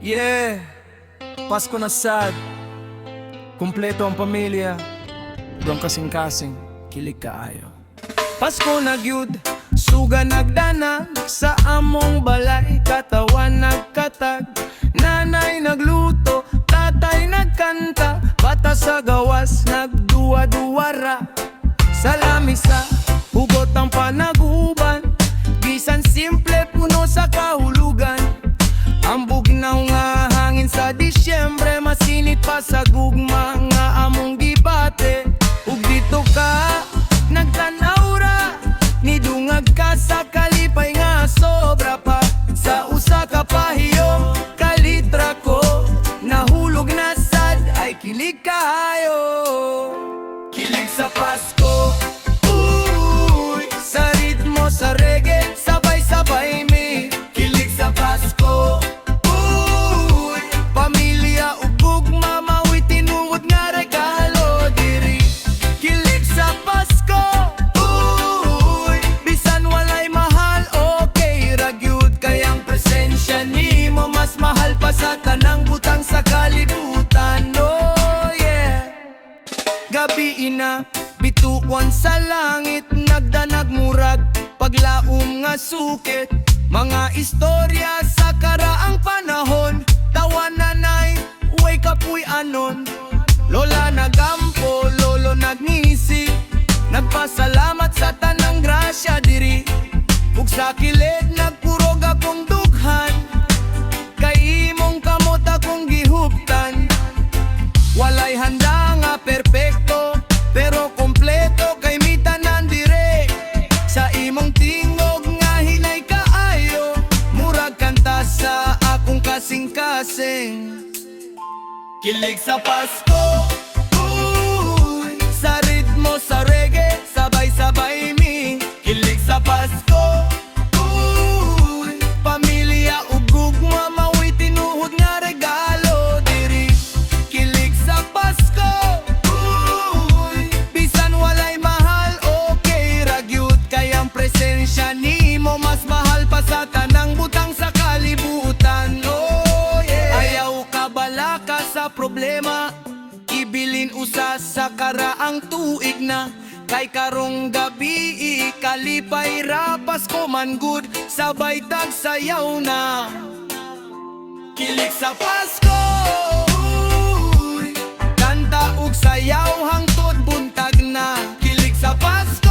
Yeah, Pasko na sad. Kumpleto ang pamilya. Doon kasing-kasing, kilig kaayo. Pasko na gyud, suga nagdana sa among balay, katawan nagkatag, nanay nagluto, tatay nagkanta, bata sa gawas nagduwa-duwara. Sa lamisa, hugot ang panaguban, bisan simple puno sa kahulugan. Ang bugnaw nga hangin sa Disyembre, masinit pa sa gugma nga among gibate. Ug dito ka nagtanaw ra, nidungag ka sa kalipay nga sobra pa. Sa usa ka pahiyo, kalitra ko, nahulog na sad, ay kilig kayo. Kilig sa Pasko, uy, sa ritmo sa reggae, sabay-sabay mi. Kilig sa Pasko, uy, pamilya ug gugma, mao'y tinuod nga regalo diri. Kilig sa Pasko, uy, bisan walay mahal, okay ra gyud, kay ang presensya nimo mas mahal pa sa tanang butang sa kalibutan. Oh yeah. Gabi ina, bituon sa langit, nagdanag murag, paglaom nga sukit. Mga istorya sa karaang panahon, tawa nanay, wake up uy anon. Lola nagampo, lolo nagngisi, nagpasalamat sa tanang grasya diri. Ug sa kilid nagpurog akong dughan, kay imong kamot akong gihuptan. Walay handa nga perpekto, pero kompleto kay mitanan dire. Sa imong tingog nga hinay kaayo, murag kanta sa akong kasing-kasing. Kilig sa Pasko, uy, sa ritmo sa reggae, sabay-sabay mi. Kilig sa Pasko, uy, pamilya ug gugma, mao'y tinuod nga regalo diri. Kilig sa Pasko, uy, bisan walay mahal, okay ra gyud, kay ang presensya nimo mas mahal pa sa tanang butang sa kalibutan. Oh yeah. Ayaw ka balaka sa problema, ibilin usa sa karaang tuig na, kay karong gabi kalipay ra Pasko man gud, sabay tagsayaw na. Kilig sa Pasko, uy, kanta ug sayaw hangtod buntag na. Kilig sa Pasko,